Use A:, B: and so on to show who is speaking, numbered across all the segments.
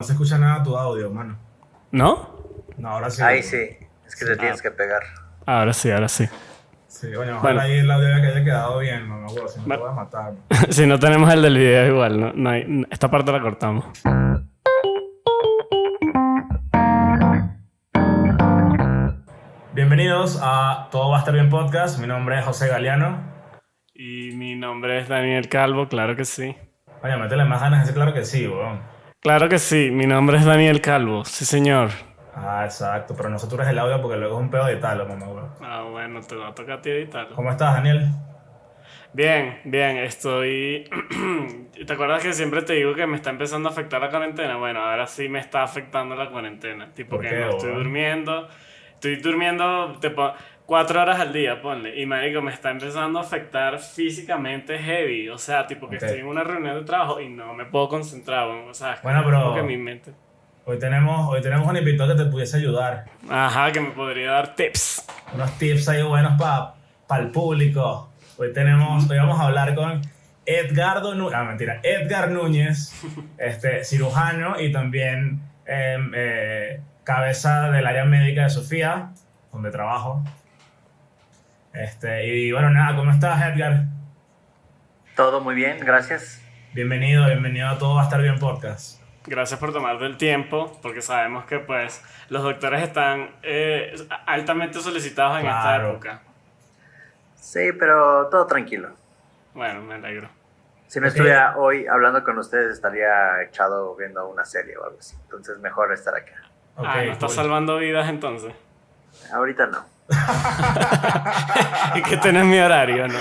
A: No se escucha nada tu audio, mano.
B: ¿No?
A: No, ahora sí.
C: Ahí sí, es que le tienes que pegar.
B: Ahora sí, ahora sí.
A: Sí, coño,
B: Bueno.
A: ojalá ahí el audio que haya quedado bien, no, huevo, si no te
B: Bueno.
A: voy a matar. ¿No?
B: Si no tenemos el del video igual, no hay, esta parte la cortamos.
A: Bienvenidos a Todo va a estar bien podcast. Mi nombre es José Galeano.
B: Y mi nombre es Daniel Calvo, claro que sí.
A: Coño, métele más ganas, ese claro que sí, weón.
B: Claro que sí, mi nombre es Daniel Calvo, sí señor.
A: Ah, exacto, pero no saturas el audio porque luego es un pedo de talo, mamá, weón.
B: Ah, bueno, te va a tocar a ti editarlo.
A: ¿Cómo estás, Daniel?
B: Bien, estoy... ¿Te acuerdas que siempre te digo que me está empezando a afectar la cuarentena? Bueno, ahora sí me está afectando la cuarentena. Tipo
A: ¿Por
B: que
A: qué,
B: no estoy
A: weón?
B: durmiendo. Estoy durmiendo tipo 4 horas al día, ponle. Y marico, me está empezando a afectar físicamente heavy. O sea, tipo que
A: Ok.
B: estoy en una reunión de trabajo y no me puedo concentrar, weón. O sea, es
A: Bueno,
B: como que
A: pero
B: mi mente...
A: hoy tenemos un invitado que te pudiese ayudar.
B: Ajá, que me podría dar tips.
A: Unos tips ahí buenos para el público. Hoy vamos a hablar con Edgar Núñez, cirujano y también cabeza del área médica de Sofía, donde trabajo. Y bueno, nada, ¿cómo estás, Edgar?
C: Todo muy bien, gracias.
A: Bienvenido a Todo va a estar bien podcast.
B: Gracias por tomarte el tiempo, porque sabemos que pues los doctores están altamente solicitados en esta
A: Claro.
B: época.
C: Sí, pero todo tranquilo.
B: Bueno, me alegro.
C: Si no
A: Ok.
C: estuviera hoy hablando con ustedes, estaría echado viendo una serie o algo así. Entonces, mejor estar acá.
A: Ok,
B: ¿No estás
A: cool.
B: salvando vidas entonces?
C: Ahorita no.
B: Y que tenés mi horario, ¿no?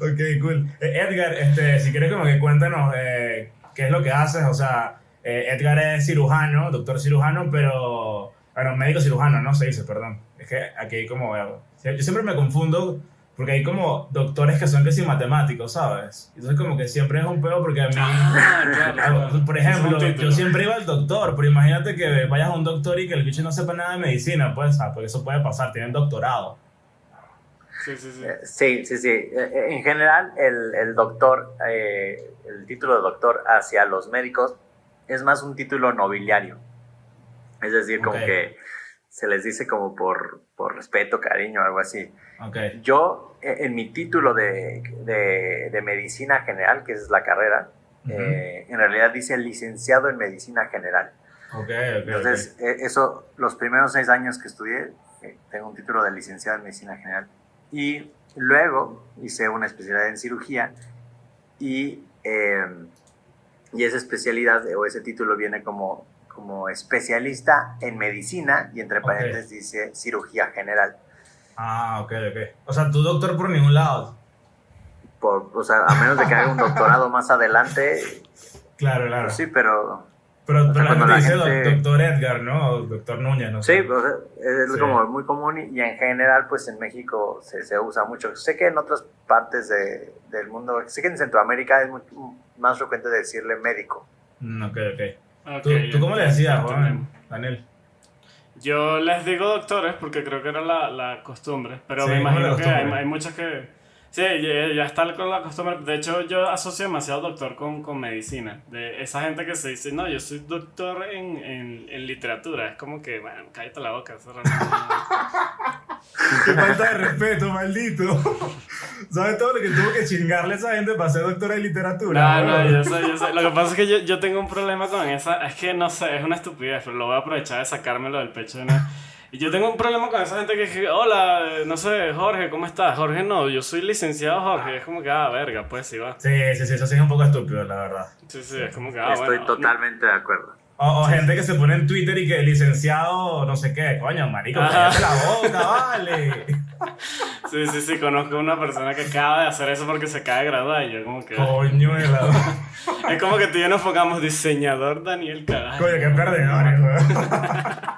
A: Ok, cool. Edgar, si quieres como que cuéntanos qué es lo que haces. O sea, Edgar es cirujano, doctor cirujano, pero... Bueno, médico cirujano, ¿no? Se dice, perdón. Es que aquí hay como... Yo siempre me confundo porque hay como doctores que son que sí matemáticos, ¿sabes? Entonces como que siempre es un pedo porque a mí...
B: Claro.
A: Por ejemplo,
B: Es un título.
A: yo siempre iba al doctor, pero imagínate que vayas a un doctor y que el bicho no sepa nada de medicina, pues, porque eso puede pasar, tienen doctorado.
B: Sí.
C: Sí. En general, el doctor, el título de doctor hacia los médicos es más un título nobiliario. Es decir, como
A: Ok.
C: que se les dice como por respeto, cariño, algo así.
A: Ok,
C: Yo, en mi título de medicina general, que es la carrera, en realidad dice licenciado en medicina general.
A: ok.
C: Entonces, eso, los primeros 6 años que estudié, tengo un título de licenciado en medicina general. Y luego hice una especialidad en cirugía y esa especialidad o ese título viene como especialista en medicina y entre paréntesis dice cirugía general.
A: Ah, ok. O sea, tú doctor por ningún lado.
C: O sea, a menos de que haga un doctorado más adelante,
A: Claro.
C: pues sí, pero
A: Pero
C: o sea,
A: la gente
C: cuando
A: dice
C: la gente-
A: doctor Edgar, ¿no? O doctor Núñez, no
C: sí,
A: sé.
C: o sea, es
A: Sí.
C: como muy común y en general, pues en México se usa mucho. Sé que en otras partes del mundo, sé que en Centroamérica es más frecuente decirle médico.
A: Ok.
B: Ok,
A: ¿Tú cómo le decías, Juan?
B: entendemos.
A: Daniel.
B: Yo les digo doctores porque creo que era la costumbre, pero
A: Sí,
B: me
A: como la
B: imagino que
A: costumbre.
B: hay muchos que... Sí, ya está con la costumbre. De hecho, yo asocio demasiado doctor con medicina. De esa gente que se dice, no, yo soy doctor en literatura. Es como que, bueno, cállate la boca. Eso realmente
A: Qué falta de respeto, maldito. ¿Sabes todo lo que tuvo que chingarle a esa gente para ser doctora de literatura?
B: No,
A: weón?
B: yo sé. Lo que pasa es que yo tengo un problema con esa. Es que no sé, es una estupidez, pero lo voy a aprovechar de sacármelo del pecho de una. Y yo tengo un problema con esa gente que dice, hola, no sé, Jorge, ¿cómo estás? Jorge, no, yo soy licenciado Jorge. Es como que, verga, pues sí va.
A: Sí, eso sí es un poco estúpido, la verdad.
B: Sí, es como que,
C: Estoy
B: bueno.
C: totalmente de acuerdo.
A: O gente que se pone en Twitter y que licenciado no sé qué. Coño, marico, cállate la boca, vale.
B: Sí, conozco una persona que acaba de hacer eso porque se acaba de graduar y yo como que...
A: Coño de la...
B: Es como que tú y yo nos enfocamos, diseñador Daniel Cagajo.
A: Coño, qué perdedores, weón.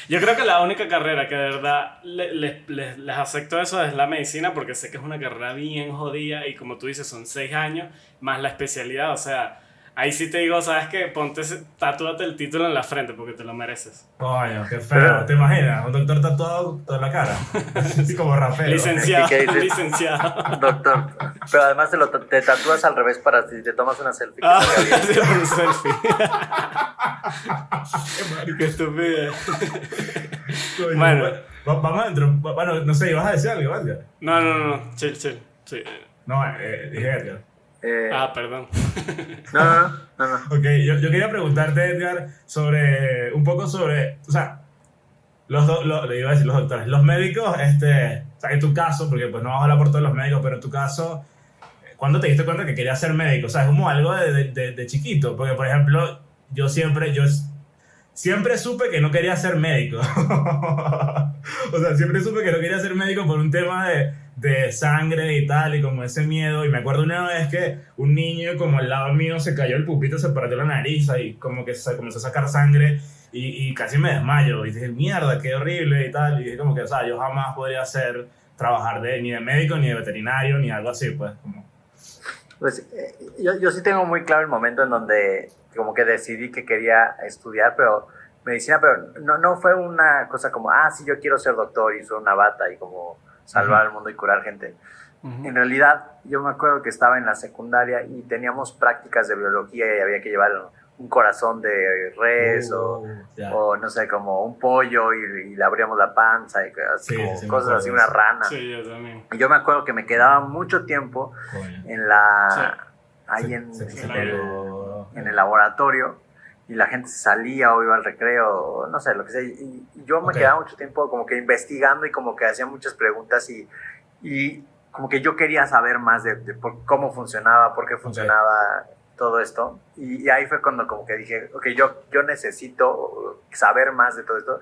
B: Yo creo que la única carrera que de verdad les acepto eso es la medicina porque sé que es una carrera bien jodida y como tú dices son 6 años más la especialidad, o sea, ahí sí te digo, ¿sabes qué? Tatúate el título en la frente porque te lo mereces.
A: Coño, qué feo. ¿Te imaginas? Un doctor tatuado toda la cara. Así como rapero.
B: Licenciado,
C: ¿Qué dices?
B: licenciado.
C: Doctor. Pero además te tatúas al revés para si te tomas una selfie.
B: Ah,
C: Que salga bien.
B: sí, un selfie. Qué estúpido.
A: Coño,
B: Bueno.
A: Vamos adentro. Bueno, no sé, ¿ibas a decir algo, Edgar?
B: No. Chill. Sí.
A: No, dije Edgar.
B: Perdón.
C: No.
A: Ok, yo quería preguntarte, Edgar, un poco sobre, o sea, le iba a decir los doctores, los médicos, o sea, en tu caso, porque pues no vamos a hablar por todos los médicos, pero en tu caso, ¿cuándo te diste cuenta que querías ser médico? O sea, es como algo de chiquito, porque por ejemplo, yo siempre supe que no quería ser médico. O sea, siempre supe que no quería ser médico por un tema de sangre y tal, y como ese miedo. Y me acuerdo una vez que un niño como al lado mío se cayó el pupito, se partió la nariz y como que comenzó a sacar sangre y casi me desmayo. Y dije, mierda, qué horrible y tal. Y dije como que, o sea, yo jamás podría trabajar ni de médico, ni de veterinario, ni algo así, pues. Como...
C: Pues yo sí tengo muy claro el momento en donde como que decidí que quería estudiar, pero medicina, pero no fue una cosa como, sí, yo quiero ser doctor y usar una bata y como salvar al mundo y curar gente. En realidad, yo me acuerdo que estaba en la secundaria y teníamos prácticas de biología y había que llevar un corazón de res o no sé, como un pollo y le abríamos la panza y así,
A: sí,
C: cosas así, una rana.
B: Sí, yo también.
C: Y yo me acuerdo que me quedaba mucho tiempo en el laboratorio y la gente salía o iba al recreo, no sé, lo que sea. Y yo me quedaba mucho tiempo como que investigando y como que hacía muchas preguntas y como que yo quería saber más de cómo funcionaba, por qué funcionaba todo esto. Y ahí fue cuando como que dije, ok, yo necesito saber más de todo esto.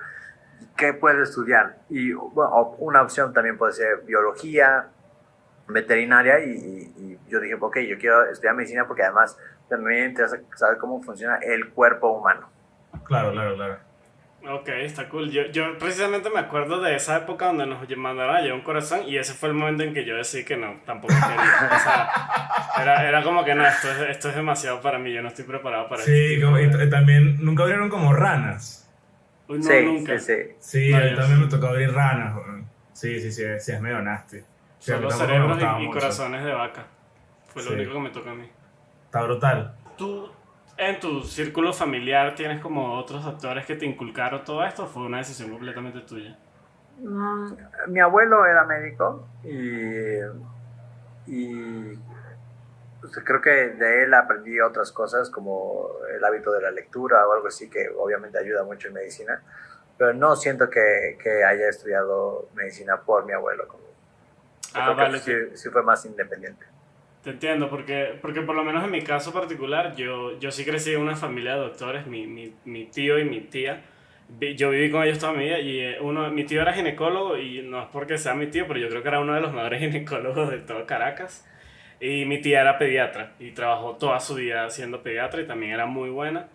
C: ¿Qué puedo estudiar? Y bueno, una opción también puede ser biología, veterinaria y yo dije, ok, yo quiero estudiar medicina porque además también me interesa saber cómo funciona el cuerpo humano.
A: Claro.
B: Ok, está cool. Yo precisamente me acuerdo de esa época donde nos mandaron a llevar un corazón y ese fue el momento en que yo decidí que no, tampoco quería. O sea, era como que no, esto es demasiado para mí, yo no estoy preparado para esto.
A: Sí, y también nunca abrieron como ranas.
B: Uy, no,
C: Sí,
B: nunca.
A: Sí, a mí también me tocó abrir ranas. Sí, es medio nasty. Sí,
B: Solo cerebros y corazones de vaca. Fue lo único que me tocó a mí.
A: Está brutal.
B: ¿Tú en tu círculo familiar tienes como otros doctores que te inculcaron todo esto o fue una decisión completamente tuya?
C: Mi abuelo era médico y pues, creo que de él aprendí otras cosas como el hábito de la lectura o algo así que obviamente ayuda mucho en medicina, pero no siento que haya estudiado medicina por mi abuelo.
B: Vale.
C: Que sí fue más independiente.
B: Te entiendo, porque por lo menos en mi caso particular, yo sí crecí en una familia de doctores, mi tío y mi tía. Yo viví con ellos toda mi vida y mi tío era ginecólogo y no es porque sea mi tío, pero yo creo que era uno de los mejores ginecólogos de todo Caracas. Y mi tía era pediatra y trabajó toda su vida siendo pediatra y también era muy buena.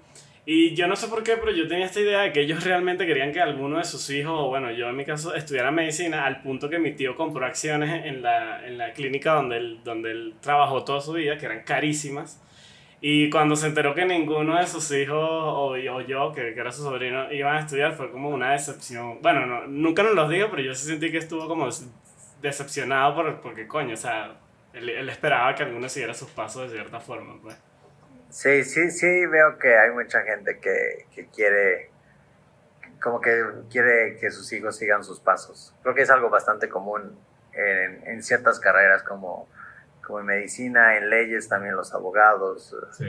B: Y yo no sé por qué, pero yo tenía esta idea de que ellos realmente querían que alguno de sus hijos, o bueno, yo en mi caso, estudiara medicina al punto que mi tío compró acciones en la clínica donde él trabajó toda su vida, que eran carísimas. Y cuando se enteró que ninguno de sus hijos, o yo, que era su sobrino, iban a estudiar, fue como una decepción. Bueno, nunca nos los dijo, pero yo sí sentí que estuvo como decepcionado porque coño, o sea, él esperaba que alguno siguiera sus pasos de cierta forma, pues.
C: Sí, veo que hay mucha gente que quiere que sus hijos sigan sus pasos. Creo que es algo bastante común en ciertas carreras como en medicina, en leyes también los abogados.
A: Sí.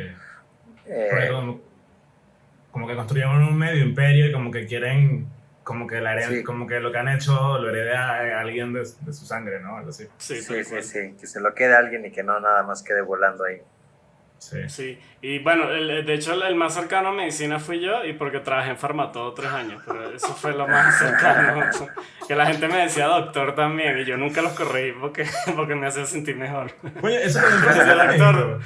A: Como que construyeron un medio imperio y como que quieren, como que como que lo que han hecho lo hereda a alguien de su sangre, ¿no? Algo así.
C: Sí, que se lo quede a alguien y que no nada más quede volando ahí.
B: Sí, y bueno, de hecho el más cercano a medicina fui yo y porque trabajé en Farmatodo 3 años, pero eso fue lo más cercano, que la gente me decía doctor también y yo nunca los corregí porque me hacía sentir mejor.
A: Oye, eso también pasa acá en México.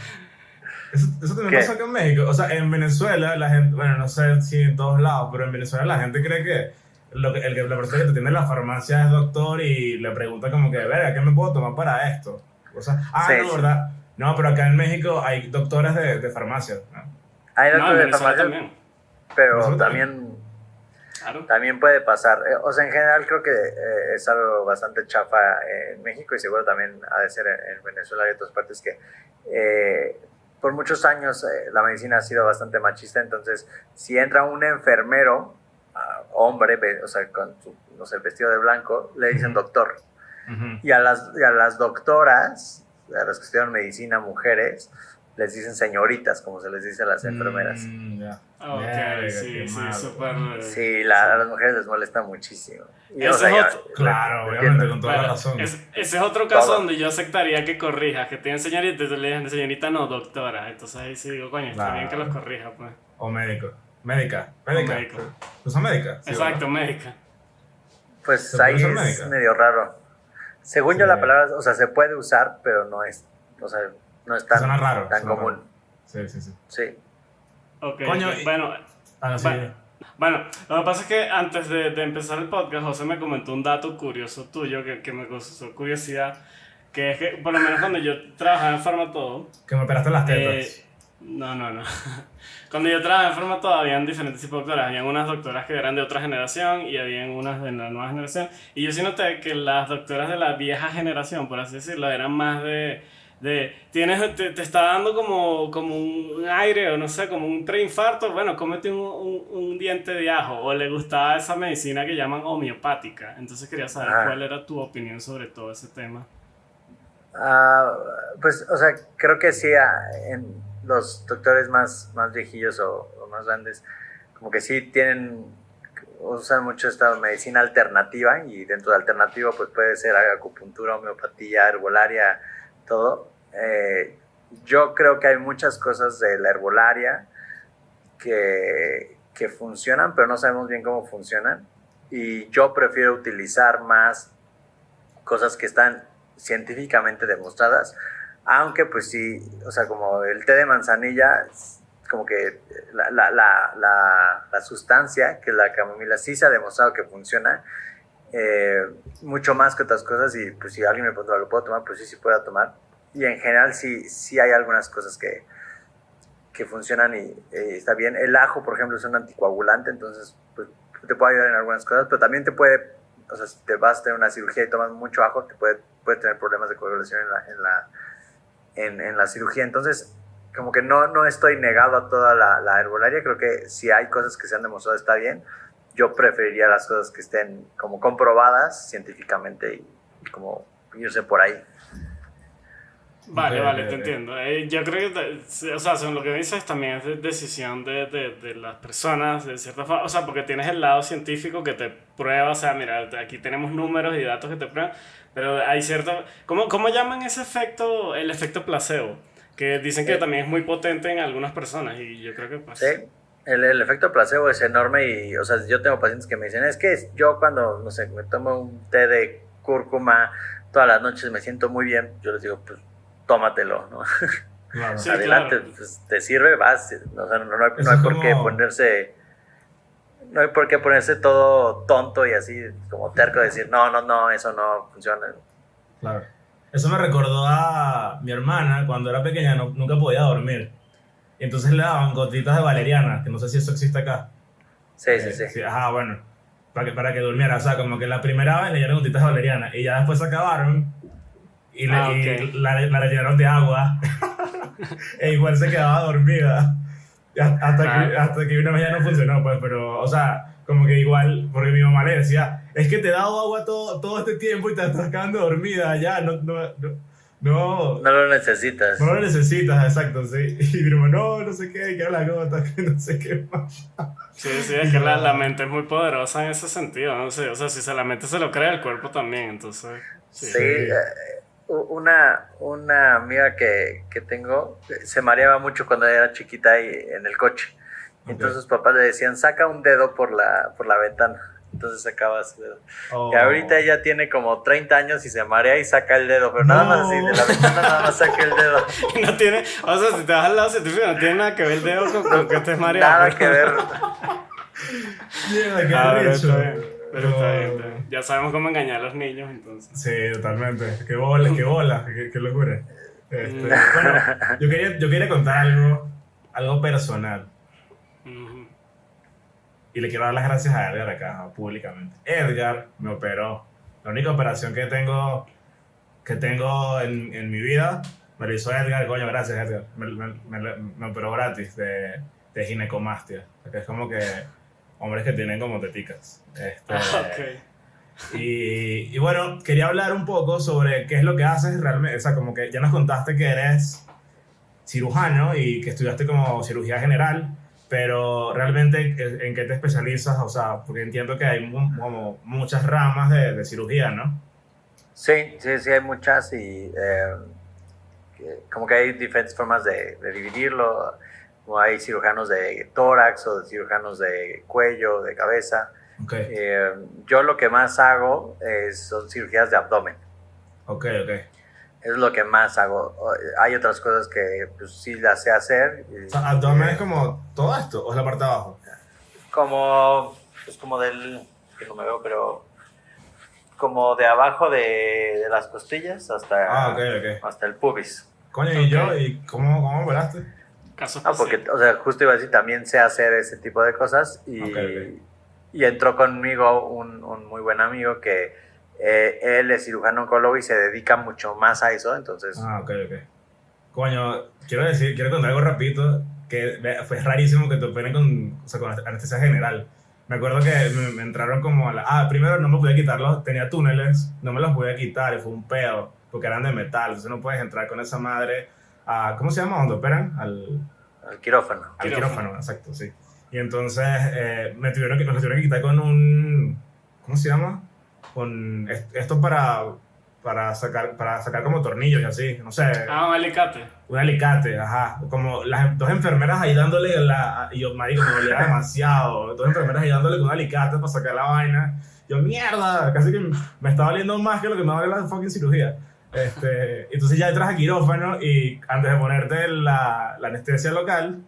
A: Eso también pasa acá en México. O sea, en Venezuela la gente, bueno, no sé si en todos lados, pero en Venezuela la gente cree que la persona que te atiende en la farmacia es doctor y le pregunta como que, verga, ¿qué me puedo tomar para esto? O sea, no, ¿verdad? No, pero acá en México hay doctores de farmacia, ¿no?
C: Hay
B: No, en
C: doctores de
B: Venezuela
C: farmacia,
B: también.
C: pero
A: ¿Venezuela
C: también,
B: Claro.
C: también puede pasar. O sea, en general creo que es algo bastante chafa en México y seguro también ha de ser en Venezuela y otras partes que por muchos años la medicina ha sido bastante machista, entonces si entra un enfermero, hombre, o sea, con su, no sé, vestido de blanco, le dicen doctor.
A: Ujú.
C: Y a las doctoras, a las que estudian medicina, mujeres, les dicen señoritas, como se les dice a las enfermeras.
A: Ya.
B: Ok,
A: Verga,
B: sí,
A: qué
B: sí,
A: mal.
B: súper.
C: Sí, a las mujeres les molesta muchísimo. Y,
B: Ese es otro-
A: Claro,
C: lo
A: obviamente,
C: entiendo.
A: con toda la
B: Bueno,
A: razón.
B: ese es otro caso
C: Todo.
B: donde yo aceptaría que corrijas, que tienen señorita y tú le dices señorita, no, doctora. Entonces ahí sí digo, coño, está bien que los corrija, pues.
A: O médico. Médica.
B: médico.
A: ¿Tú sos médica? Sí,
B: Exacto,
A: ¿verdad?
B: médica.
C: Pues
A: ¿Se
C: ahí
A: puede usar
C: es
A: médica?
C: medio raro. Según yo
A: Sí.
C: la palabra, o sea, se puede usar, pero no es, o sea, no es tan,
A: Suena raro.
C: tan
A: suena
C: común.
A: raro. Sí, sí, sí.
C: Sí.
B: Ok,
A: Coño,
B: ok,
A: y-
B: bueno.
A: Ah, no, sí.
B: Bueno, lo que pasa es que antes de empezar el podcast, José me comentó un dato curioso tuyo que me causó curiosidad, que es que por lo menos cuando yo trabajaba en Farmatodo,
A: Que me operaste las tetas.
B: no. Cuando yo trabajaba en Farmatodo habían diferentes tipos de doctoras, habían unas doctoras que eran de otra generación y habían unas de la nueva generación, y yo sí noté que las doctoras de la vieja generación, por así decirlo, eran más te está dando como un aire o no sé, como un preinfarto, bueno, cómete un diente de ajo, o le gustaba esa medicina que llaman homeopática. Entonces quería saber
C: Ajá.
B: cuál era tu opinión sobre todo ese tema.
C: Pues, o sea, creo que sí, en los doctores más viejillos o más grandes, como que sí usan mucho esta medicina alternativa, y dentro de alternativa pues puede ser acupuntura, homeopatía, herbolaria, todo. Yo creo que hay muchas cosas de la herbolaria que funcionan, pero no sabemos bien cómo funcionan, y yo prefiero utilizar más cosas que están científicamente demostradas, aunque pues sí, o sea, como el té de manzanilla, como que la sustancia, que la camomila, sí se ha demostrado que funciona mucho más que otras cosas, y pues si alguien me pregunta, ¿lo puedo tomar? Pues sí puedo tomar, y en general sí hay algunas cosas que funcionan y está bien. El ajo, por ejemplo, es un anticoagulante, entonces pues, te puede ayudar en algunas cosas, pero también te puede, o sea, si te vas a tener una cirugía y tomas mucho ajo, te puede tener problemas de coagulación en la cirugía. Entonces, como que no estoy negado a toda la herbolaria. Creo que si hay cosas que se han demostrado está bien. Yo preferiría las cosas que estén como comprobadas científicamente y como irse por ahí.
B: Vale,
A: Ok,
B: te
A: ok.
B: entiendo. Yo creo que, o sea, según lo que dices, también es decisión de las personas, de cierta forma. O sea, porque tienes el lado científico que te prueba, o sea, mira, aquí tenemos números y datos que te prueban, pero hay cierto. ¿Cómo llaman ese efecto, el efecto placebo? Que dicen que también es muy potente en algunas personas, y yo creo que, pues.
C: Sí, el efecto placebo es enorme, y, o sea, yo tengo pacientes que me dicen, es que yo cuando, no sé, me tomo un té de cúrcuma todas las noches me siento muy bien. Yo les digo, pues, tómatelo, ¿no?
A: Claro.
B: Sí,
C: Adelante,
B: claro.
C: pues, te sirve, vas. O sea, no hay
A: Eso es
C: por qué
A: como-
C: ponerse... No hay por qué ponerse todo tonto y así como terco, decir, no, eso no funciona.
A: Claro. Eso me recordó a mi hermana cuando era pequeña, nunca podía dormir. Y entonces le daban gotitas de valeriana, que no sé si eso existe acá.
C: Sí.
A: Ajá, bueno. Para que durmiera. O sea, como que la primera vez le dieron gotitas de valeriana y ya después se acabaron y,
B: Ok.
A: la rellenaron de agua. E igual se quedaba dormida. Hasta que una vez ya no funcionó, pues, pero, o sea, como que igual, porque mi mamá le decía, es que te he dado agua todo este tiempo y te estás quedando dormida, ya, no
C: No lo necesitas.
A: lo necesitas, exacto, sí. Y mi hermano, no sé qué, que era la gota, que no sé qué más.
B: Sí, es que la mente es muy poderosa en ese sentido, no sé, o sea, si la mente se lo cree, el cuerpo también, entonces, sí.
C: Sí, una amiga que tengo se mareaba mucho cuando era chiquita y en el coche. Entonces sus papás le decían, saca un dedo por la ventana. Entonces sacaba su dedo.
A: Oh.
C: Y ahorita ella tiene como 30 años y se marea y saca el dedo, pero nada más así, de la ventana nada más saca el dedo.
B: No tiene, o sea, si te vas al lado científico, no tiene nada que ver el dedo con que estés mareado.
C: Nada
B: pero-
C: que ver.
A: Mierda, qué
B: Ah, pero
A: arrecho.
B: está bien, pero está bien. Ya sabemos cómo engañar a los niños, entonces.
A: Sí, totalmente. Qué bola, qué locura. Bueno, yo quería contar algo personal.
B: Ujú.
A: Y le quiero dar las gracias a Edgar acá, públicamente. Edgar me operó. La única operación que tengo en mi vida me lo hizo Edgar. Coño, gracias, Edgar. Me operó gratis de ginecomastia. O sea, que es como que hombres que tienen como teticas.
B: Ok.
A: Y bueno, quería hablar un poco sobre qué es lo que haces realmente. O sea, como que ya nos contaste que eres cirujano y que estudiaste como cirugía general, pero realmente en qué te especializas, o sea, porque entiendo que hay como muchas ramas de cirugía, ¿no?
C: Sí, sí, sí, hay muchas y como que hay diferentes formas de dividirlo. Como hay cirujanos de tórax o de cirujanos de cuello, de cabeza.
A: Ok,
C: Yo lo que más hago son cirugías de abdomen.
A: ok.
C: Es lo que más hago. Hay otras cosas que pues, sí las sé hacer.
A: O sea, abdomen es como todo esto, o es la parte de abajo.
C: Como, pues como que no me veo, pero como de abajo de las costillas
A: Ah, ok.
C: hasta el pubis.
A: Coño, ¿y yo?
B: Ok.
A: ¿Y cómo operaste?
B: Caso
C: Ah,
B: especial.
C: porque, o sea, justo iba a decir, también sé hacer ese tipo de cosas
A: Ok.
C: y entró conmigo un muy buen amigo que él es cirujano oncólogo y se dedica mucho más a eso, entonces...
A: Ah, ok. Coño, quiero contar algo rapidito, que fue rarísimo que te operen o sea, con anestesia general. Me acuerdo que me entraron como primero no me podía quitarlos, tenía túneles, no me los podía quitar y fue un pedo, porque eran de metal, entonces no puedes entrar con esa madre a, ¿cómo se llama? ¿Dónde operan?
C: El quirófano.
A: Al quirófano, exacto, sí. Y entonces me los tuvieron que quitar con un, ¿cómo se llama? Con esto para sacar como tornillos y así, no sé.
B: Ah, un alicate.
A: Un alicate, ajá. Como las dos enfermeras ahí dándole y yo, marico, me dolía demasiado. Dos enfermeras ahí dándole con un alicate para sacar la vaina. Yo, mierda, casi que me estaba doliendo más que lo que me duele la fucking cirugía. Entonces ya entras a quirófano y antes de ponerte la anestesia local,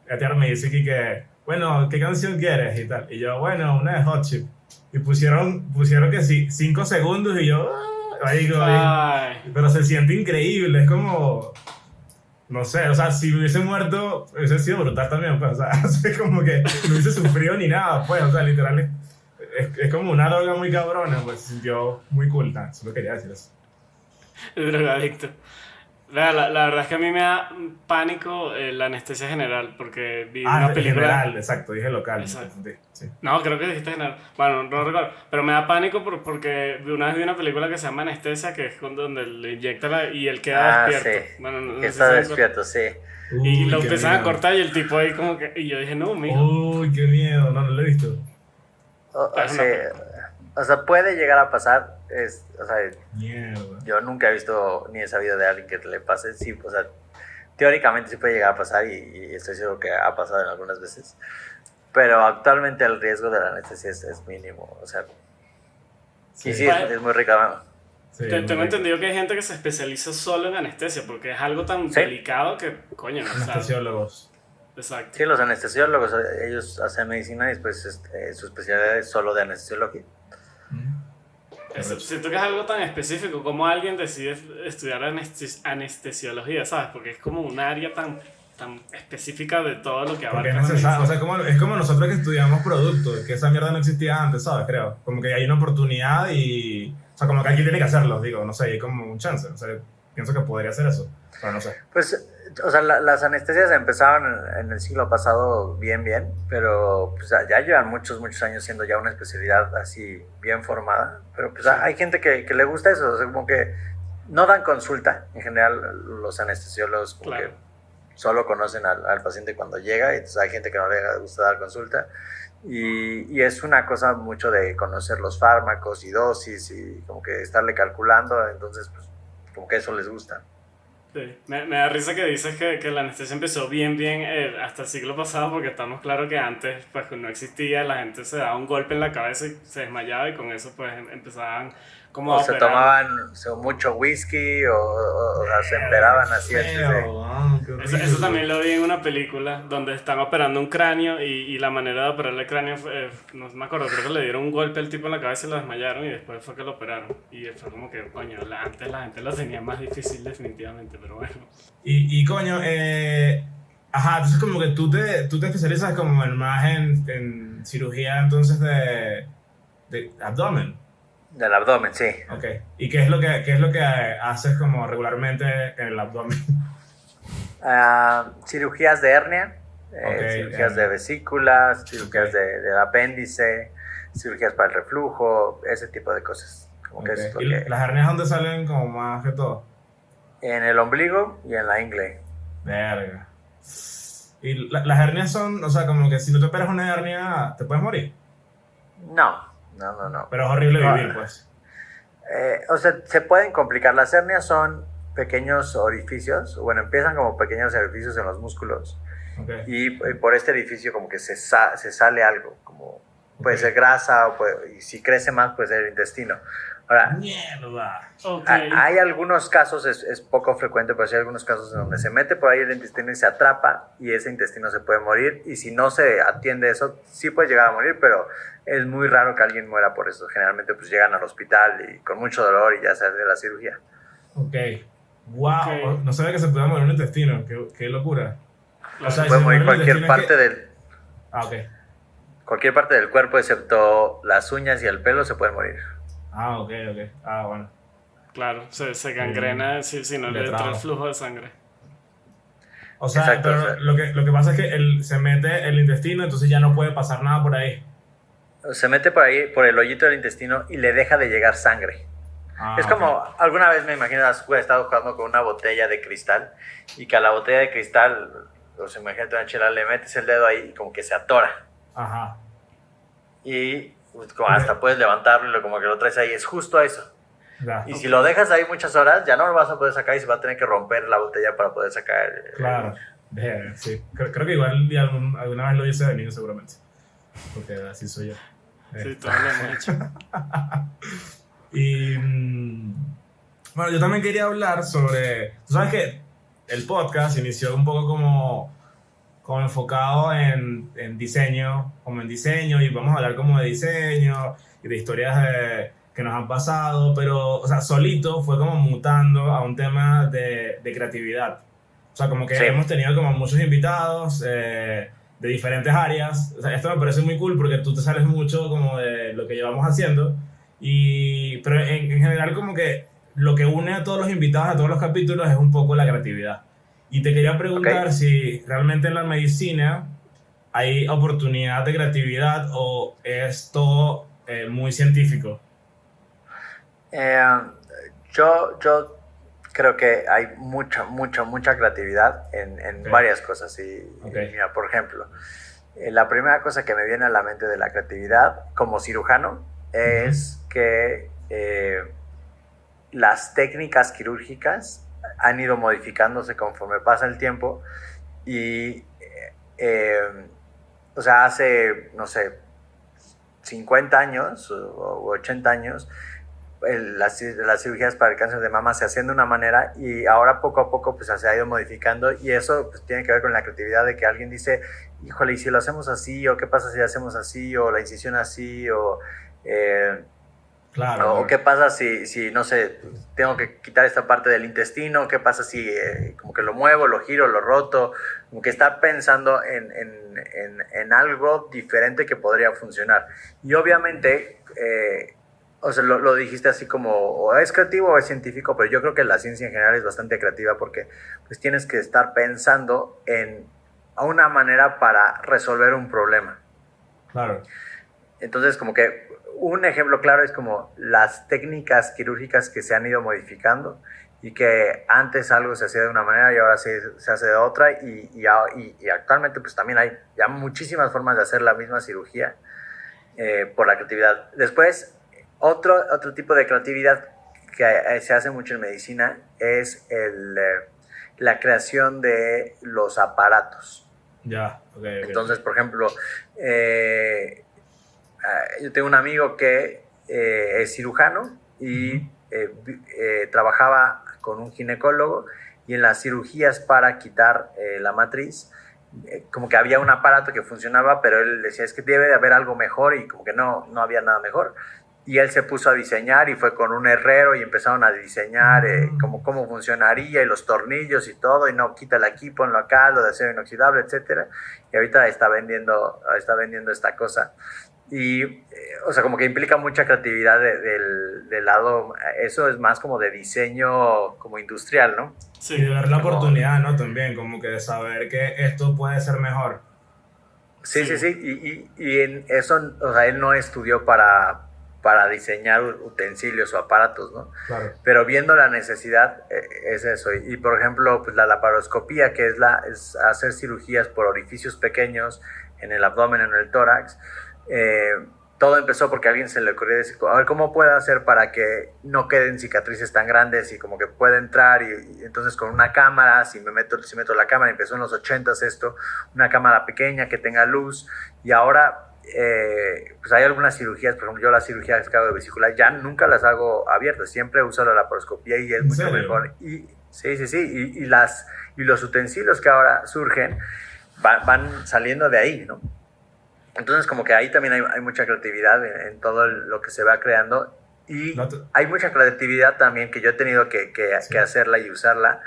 A: Etiar me dice que, bueno, ¿qué canción quieres? Y tal. Y yo, bueno, una de Hot Chip. Y pusieron que sí, 5 segundos y yo, ahí,
B: Ay.
A: pero se siente increíble, es como, no sé, o sea, si me hubiese muerto, hubiese sido brutal también, pues, o sea, es como que no hubiese sufrido ni nada, pues, o sea, literal, es como una droga muy cabrona, pues, se sintió muy cool, solo quería decir eso.
B: Drogadicto. La verdad es que a mí me da pánico la anestesia general porque vi una
A: En
B: película.
A: general, exacto, dije local, me
B: Exacto.
A: confundí, sí.
B: No, creo que dijiste general. Bueno, no recuerdo. Pero me da pánico porque una vez vi una película que se llama Anestesia, que es donde le inyectan y él queda
C: Ah,
B: despierto.
C: sí.
B: Bueno, no
C: Que
B: sé
C: está
B: si se
C: despierto, sí.
B: y
A: Uy,
B: lo
A: qué
B: empiezan a
A: miedo.
B: cortar y el tipo ahí como que... Y yo dije, no, mijo.
A: Uy, qué miedo, no lo he visto.
B: Es una película.
C: O sea, puede llegar a pasar. O sea,
A: Mierda.
C: yo nunca he visto ni he sabido de alguien que le pase. Sí, o sea, teóricamente sí puede llegar a pasar y estoy seguro que ha pasado en algunas veces. Pero actualmente el riesgo de la anestesia es mínimo. O sea, sí,
A: Sí.
C: es muy rica.
A: Sí, muy
B: Tengo
A: rico.
B: entendido que hay gente que se especializa solo en anestesia porque es algo tan
C: Sí.
B: delicado que, coño, no sabes.
A: Anestesiólogos.
B: Exacto.
C: Sí, los anestesiólogos, ellos hacen medicina y después su especialidad es solo de anestesiología.
B: Siento que es algo tan específico como alguien decide estudiar anestesiología, ¿sabes? Porque es como un área tan específica de todo lo que
A: Porque
B: abarca
A: es
B: la
A: necesario, o
B: medicina.
A: sea, es como nosotros que estudiamos productos, que esa mierda no existía antes, ¿sabes? Creo. Como que hay una oportunidad y. O sea, como que aquí tiene que hacerlo, digo, no sé, hay como un chance. O sea, pienso que podría hacer eso, pero no sé.
C: Pues, o sea, las anestesias empezaron en el siglo pasado bien, pero pues ya llevan muchos años siendo ya una especialidad así bien formada. Pero pues
B: Sí.
C: hay gente que le gusta eso, o sea, como que no dan consulta. En general, los anestesiólogos como
B: Claro.
C: que solo conocen al paciente cuando llega y entonces hay gente que no le gusta dar consulta. Y es una cosa mucho de conocer los fármacos y dosis y como que estarle calculando, entonces pues como que eso les gusta.
B: Sí. Me da risa que dices que la anestesia empezó bien hasta el siglo pasado porque estamos claros que antes pues no existía, la gente se daba un golpe en la cabeza y se desmayaba y con eso pues empezaban ¿Cómo
C: O se
B: operar?
C: tomaban mucho whisky o sea, se emperaban así antes de...
B: Eso también lo vi en una película donde están operando un cráneo y la manera de operar el cráneo fue, no me acuerdo, creo que le dieron un golpe al tipo en la cabeza y lo desmayaron y después fue que lo operaron. Y fue como que, coño, antes la gente lo tenía más difícil definitivamente, pero bueno.
A: Y coño, ajá, entonces como que tú te especializas como más en cirugía entonces de abdomen.
C: Del abdomen, sí.
A: Ok. ¿Y qué es lo que haces como regularmente en el abdomen?
C: Cirugías de hernia,
A: Ok,
C: cirugías
A: hernia.
C: de vesículas, cirugías
A: Ok.
C: del apéndice, cirugías para el reflujo, ese tipo de cosas. Como que
A: Ok.
C: es lo
A: ¿Y
C: que...
A: las hernias dónde salen como más que todo?
C: En el ombligo y en la ingle.
A: Verga. Y las hernias son, o sea, como que si no te operas una hernia, te puedes morir.
C: No.
A: Pero es horrible
C: No,
A: vivir, pues.
C: o sea, se pueden complicar. Las hernias son pequeños orificios, bueno, empiezan como pequeños orificios en los músculos
A: Ok.
C: y por este orificio como que se sale algo, como puede
A: Ok.
C: ser grasa y si crece más puede ser el intestino. Ahora,
A: Mierda.
B: Ok.
C: hay algunos casos, es poco frecuente, pero sí hay algunos casos en donde se mete por ahí el intestino y se atrapa y ese intestino se puede morir y si no se atiende eso, sí puede llegar a morir, pero es muy raro que alguien muera por eso. Generalmente pues llegan al hospital y con mucho dolor y ya se hace la cirugía.
A: Ok. Wow.
B: Ok.
A: No sabía que se podía morir un intestino. Qué locura.
B: Claro.
A: O sea,
C: Puede
A: si
C: morir
A: muere el
C: cualquier
A: intestino es
C: parte
A: que...
C: del...
A: Ah, ok.
C: Cualquier parte del cuerpo excepto las uñas y el pelo se puede morir.
A: Ah, ok. Ah, bueno.
B: Claro, se gangrena si no le entra el
A: Letrado.
B: flujo de sangre.
A: O sea,
C: Exacto,
A: pero
C: o sea.
A: lo que pasa es que se mete el intestino, entonces ya no puede pasar nada por ahí.
C: Se mete por ahí, por el hoyito del intestino y le deja de llegar sangre.
A: Ah,
C: Es como, alguna vez me imagino, has estado jugando con una botella de cristal y que a la botella de cristal, o sea, imagínate una chela, le metes el dedo ahí y como que se atora.
A: Ajá.
C: Y pues, como hasta puedes levantarlo y como que lo traes ahí, es justo eso.
A: Ya.
C: Y si lo dejas ahí muchas horas, ya no lo vas a poder sacar y se va a tener que romper la botella para poder sacar.
A: Claro. Sí. Creo que igual ya alguna vez lo hice de niño seguramente. Porque así soy yo.
B: Sí, todos lo hemos hecho.
A: Y bueno, yo también quería hablar sobre... Tú sabes que el podcast inició un poco como enfocado en diseño, y vamos a hablar como de diseño y de historias que nos han pasado, pero, o sea, solito fue como mutando a un tema de creatividad. O sea, como que
C: Sí.
A: hemos tenido como muchos invitados de diferentes áreas. O sea, esto me parece muy cool porque tú te sales mucho como de lo que llevamos haciendo, pero en general como que lo que une a todos los invitados a todos los capítulos es un poco la creatividad. Y te quería preguntar si realmente en la medicina hay oportunidad de creatividad o es todo muy científico.
C: Yo creo que hay mucha creatividad en
A: Ok.
C: varias cosas.
A: Ok.
C: Y mira, por ejemplo, la primera cosa que me viene a la mente de la creatividad como cirujano es que las técnicas quirúrgicas han ido modificándose conforme pasa el tiempo y, o sea, hace, no sé, 50 años o 80 años, las cirugías para el cáncer de mama se hacían de una manera y ahora poco a poco pues se ha ido modificando y eso pues tiene que ver con la creatividad de que alguien dice, híjole, ¿y si lo hacemos así? ¿O qué pasa si lo hacemos así? ¿O la incisión así? ¿O
A: Claro.
C: qué pasa si, no sé, tengo que quitar esta parte del intestino? ¿Qué pasa si como que lo muevo, lo giro, lo roto? Como que estar pensando en algo diferente que podría funcionar. Y obviamente, o sea, lo dijiste así como, o es creativo o es científico, pero yo creo que la ciencia en general es bastante creativa porque pues tienes que estar pensando en una manera para resolver un problema.
A: Claro.
C: Entonces, como que un ejemplo claro es como las técnicas quirúrgicas que se han ido modificando y que antes algo se hacía de una manera y ahora se hace de otra y actualmente pues también hay ya muchísimas formas de hacer la misma cirugía por la creatividad. Después, otro tipo de creatividad que se hace mucho en medicina es la creación de los aparatos.
A: Ya, okay.
C: Entonces, por ejemplo, yo tengo un amigo que es cirujano y trabajaba con un ginecólogo, y en las cirugías para quitar la matriz, como que había un aparato que funcionaba, pero él decía, es que debe de haber algo mejor, y como que no había nada mejor. Y él se puso a diseñar y fue con un herrero y empezaron a diseñar cómo funcionaría y los tornillos y todo, y no, quítale aquí, ponlo acá, lo de acero inoxidable, etcétera. Y ahorita está vendiendo esta cosa. Y, o sea, como que implica mucha creatividad del lado, eso es más como de diseño como industrial, ¿no?
A: Sí. Y de ver la oportunidad, ¿no? También, como que de saber que esto puede ser mejor.
C: Sí. Y en eso, o sea, él no estudió para diseñar utensilios o aparatos, ¿no?
A: Claro.
C: Pero viendo la necesidad, es eso. Y por ejemplo, pues la laparoscopía, que es hacer cirugías por orificios pequeños en el abdomen, en el tórax, todo empezó porque a alguien se le ocurrió decir, a ver, ¿cómo puedo hacer para que no queden cicatrices tan grandes y como que pueda entrar? Y entonces con una cámara, si meto la cámara, empezó en los 80s esto, una cámara pequeña que tenga luz, y ahora pues hay algunas cirugías, por ejemplo, yo las cirugías que hago de vesícula ya nunca las hago abiertas, siempre uso la laparoscopía y es mucho mejor. Y sí, y los utensilios que ahora surgen van saliendo de ahí, ¿no? Entonces como que ahí también hay mucha creatividad en todo lo que se va creando, y hay mucha creatividad también que yo he tenido que hacerla y usarla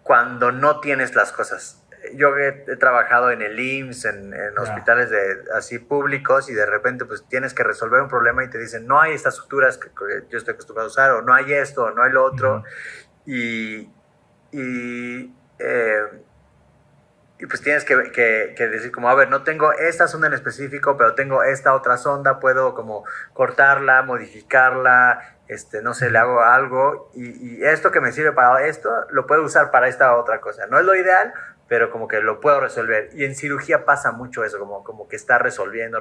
C: cuando no tienes las cosas. Yo he trabajado en el IMSS, en hospitales así públicos, y de repente pues tienes que resolver un problema y te dicen, no hay estas suturas que yo estoy acostumbrado a usar, o no hay esto, o no hay lo otro. Y pues tienes que decir como, a ver, no tengo esta sonda en específico, pero tengo esta otra sonda, puedo como cortarla, modificarla, no sé, le hago algo, y esto que me sirve para esto, lo puedo usar para esta otra cosa. No es lo ideal, pero como que lo puedo resolver. Y en cirugía pasa mucho eso, como que está resolviendo.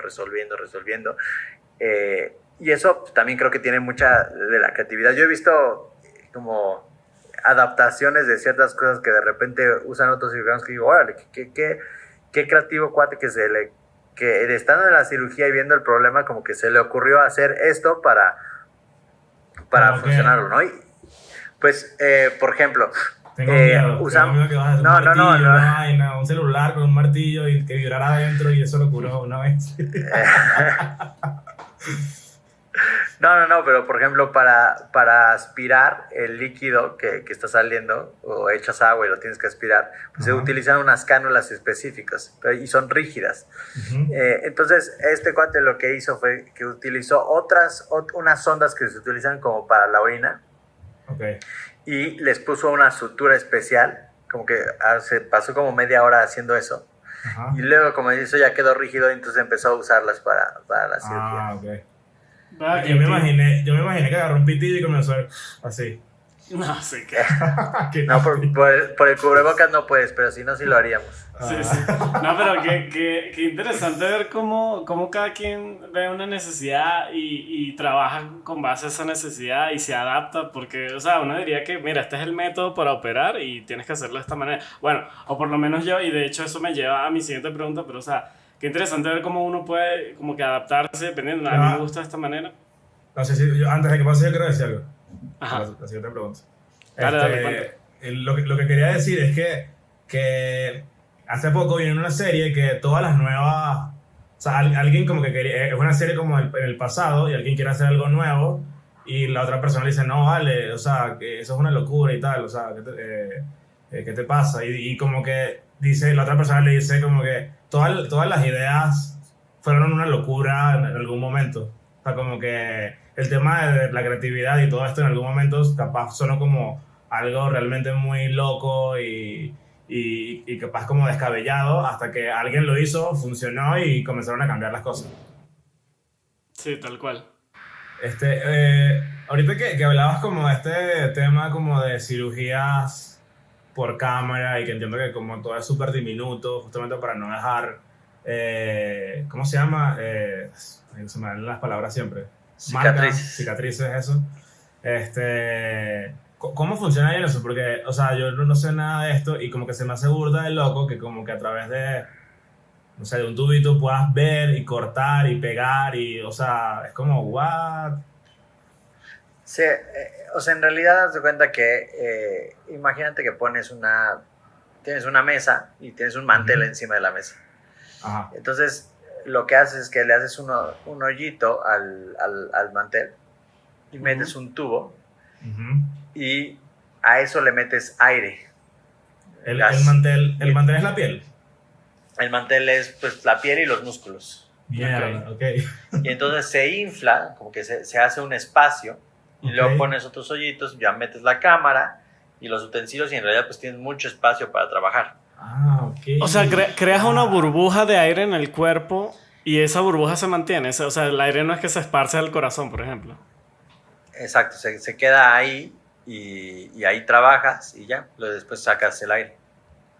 C: Y eso pues, también creo que tiene mucha de la creatividad. Yo he visto como adaptaciones de ciertas cosas que de repente usan otros cirujanos, que digo, órale, qué creativo cuate que estando en la cirugía y viendo el problema, como que se le ocurrió hacer esto para funcionarlo, ¿no? Y, pues, por ejemplo,
A: tengo miedo que vas a hacer
C: no,
A: un martillo, una vaina, un celular con un martillo y que vibrara adentro, y eso lo curó una vez.
C: No, pero por ejemplo, para aspirar el líquido que está saliendo, o echas agua y lo tienes que aspirar, pues se utilizan unas cánulas específicas, y son rígidas. Entonces, este cuate lo que hizo fue que utilizó unas sondas que se utilizan como para la orina, y les puso una sutura especial, como que se pasó como media hora haciendo eso. Y luego, como eso ya quedó rígido, entonces empezó a usarlas para la cirugía.
A: Yo me imaginé que agarró un pitillo y comenzó así.
B: No sé qué.
C: No, por el cubrebocas no puedes, pero si no, sí lo haríamos.
B: Sí. No, pero qué interesante ver cómo cada quien ve una necesidad y trabaja con base a esa necesidad y se adapta, porque, o sea, uno diría que, mira, este es el método para operar y tienes que hacerlo de esta manera. Bueno, o por lo menos yo, y de hecho eso me lleva a mi siguiente pregunta, pero, o sea, qué interesante ver cómo uno puede como que adaptarse dependiendo. A mí me gusta de esta manera.
A: No sé si antes de que pase yo quiero decir algo.
B: Ajá.
A: La siguiente pregunta.
B: Dale,
A: lo que quería decir es que hace poco vino una serie que todas las nuevas... O sea, alguien como que quería... Es una serie como en el pasado, y alguien quiere hacer algo nuevo, y la otra persona le dice, no, vale, o sea, que eso es una locura y tal, o sea, ¿qué te pasa? Y como que dice, la otra persona le dice como que todas las ideas fueron una locura en algún momento. O sea, como que el tema de la creatividad y todo esto en algún momento capaz sonó como algo realmente muy loco y capaz como descabellado, hasta que alguien lo hizo, funcionó y comenzaron a cambiar las cosas.
B: Sí, tal cual.
A: Ahorita que hablabas como de este tema como de cirugías por cámara, y que entiendo que como todo es súper diminuto, justamente para no dejar, ¿cómo se llama? Se me dan las palabras siempre. Cicatrices, eso. ¿Cómo funciona eso? Porque, o sea, yo no sé nada de esto, y como que se me hace burda de loco que como que a través de, no sé, de un tubito puedas ver y cortar y pegar, y, o sea, es como, what?
C: Sí, o sea, en realidad haz de cuenta que imagínate que tienes una mesa y tienes un mantel encima de la mesa.
A: Ajá.
C: Entonces, lo que haces es que le haces un hoyito al mantel y metes un tubo y a eso le metes aire.
A: El mantel es la piel.
C: El mantel es pues la piel y los músculos.
A: Mierda, ok.
C: Y entonces se infla, como que se hace un espacio y luego pones otros hoyitos, ya metes la cámara y los utensilios y en realidad pues tienes mucho espacio para trabajar.
A: Ah, ok.
B: O sea, creas una burbuja de aire en el cuerpo y esa burbuja se mantiene. O sea, el aire no es que se esparce al corazón, por ejemplo.
C: Exacto, se queda ahí y ahí trabajas y ya, luego después sacas el aire.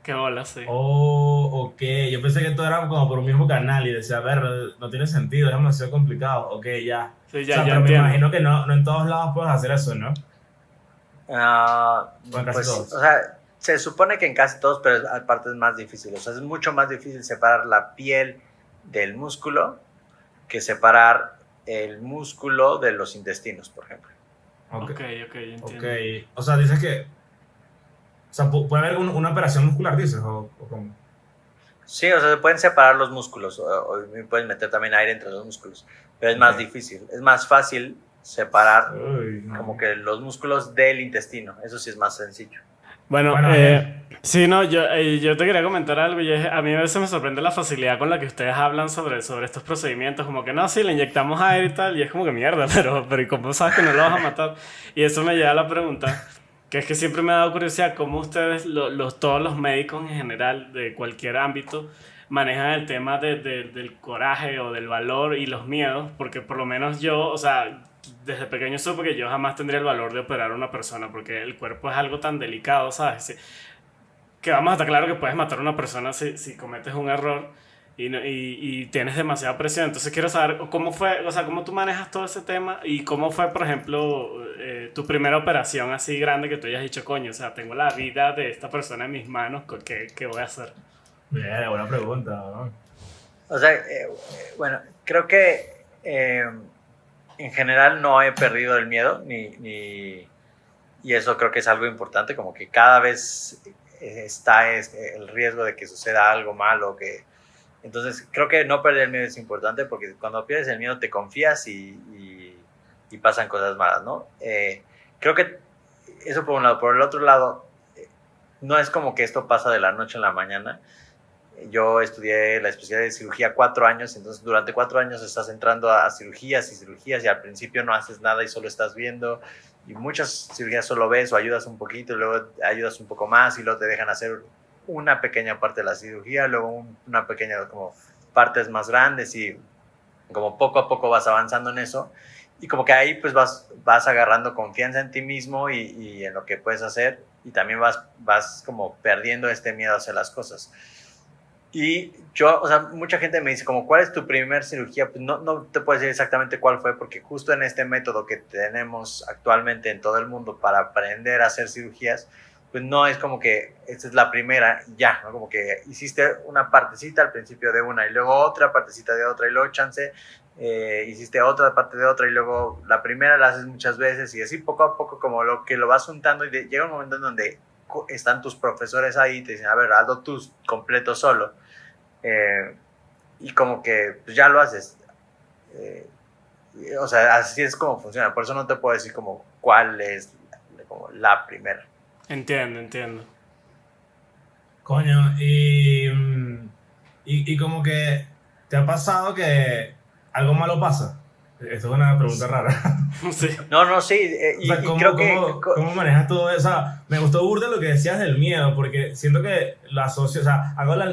B: Qué bola, sí.
A: Oh, ok. Yo pensé que todo era como por un mismo canal y decía, a ver, no tiene sentido, es demasiado complicado. Ok, ya.
B: Sí, ya,
A: o sea,
B: ya
A: pero
B: entiendo.
A: me imagino que no en todos lados puedes hacer eso, ¿no? Bueno, casi
C: Pues,
A: todos.
C: o sea, se supone que en casi todos, pero aparte es más difícil. O sea, es mucho más difícil separar la piel del músculo que separar el músculo de los intestinos, por ejemplo.
B: Ok, entiendo.
A: Ok. O sea, dices que... O sea, puede haber una operación muscular, dices, o cómo.
C: Sí, o sea, se pueden separar los músculos o pueden meter también aire entre los músculos, pero es más difícil. Es más fácil separar como que los músculos del intestino. Eso sí es más sencillo.
B: Bueno, sí, no, yo te quería comentar algo y a mí a veces me sorprende la facilidad con la que ustedes hablan sobre estos procedimientos, como que no, sí, le inyectamos aire y tal, y es como que mierda, pero ¿y cómo sabes que no lo vas a matar? Y eso me lleva a la pregunta, que es que siempre me ha dado curiosidad cómo ustedes, todos los médicos en general, de cualquier ámbito, manejan el tema del coraje o del valor y los miedos, porque por lo menos yo, o sea, desde pequeño supe que yo jamás tendría el valor de operar a una persona, porque el cuerpo es algo tan delicado, ¿sabes? Que vamos a estar claro que puedes matar a una persona si cometes un error y tienes demasiada presión. Entonces quiero saber cómo fue, o sea, cómo tú manejas todo ese tema y cómo fue, por ejemplo, tu primera operación así grande que tú hayas dicho, coño, o sea, tengo la vida de esta persona en mis manos, ¿qué voy a hacer?
A: Bien, buena pregunta, ¿no?
C: O sea, bueno, creo que en general no he perdido el miedo y eso creo que es algo importante, como que cada vez está el riesgo de que suceda algo malo. Entonces creo que no perder el miedo es importante porque cuando pierdes el miedo te confías y pasan cosas malas, ¿no? Creo que eso por un lado. Por el otro lado, no es como que esto pasa de la noche a la mañana. Yo estudié la especialidad de cirugía 4 años, entonces durante 4 años estás entrando a cirugías y al principio no haces nada y solo estás viendo, y muchas cirugías solo ves o ayudas un poquito y luego ayudas un poco más y luego te dejan hacer una pequeña parte de la cirugía, luego una pequeña como partes más grandes y como poco a poco vas avanzando en eso y como que ahí pues vas agarrando confianza en ti mismo y en lo que puedes hacer y también vas como perdiendo este miedo hacia las cosas. Y yo, o sea, mucha gente me dice como, ¿cuál es tu primer cirugía? Pues no te puedo decir exactamente cuál fue, porque justo en este método que tenemos actualmente en todo el mundo para aprender a hacer cirugías, pues no es como que esta es la primera y ya, ¿no? Como que hiciste una partecita al principio de una y luego otra partecita de otra y luego chance, hiciste otra parte de otra y luego la primera la haces muchas veces y así poco a poco como lo que lo vas juntando y llega un momento en donde están tus profesores ahí y te dicen, a ver, hazlo tú completo solo. Y como que pues ya lo haces. O sea, así es como funciona. Por eso no te puedo decir como cuál es como la primera.
B: Entiendo.
A: Coño, y como que te ha pasado que algo malo pasa. Esto es una pregunta rara.
B: Sí.
C: No, sí.
A: O sea, ¿cómo manejas todo eso? O sea, me gustó burda lo que decías del miedo, porque siento que lo asocio, o sea, hago la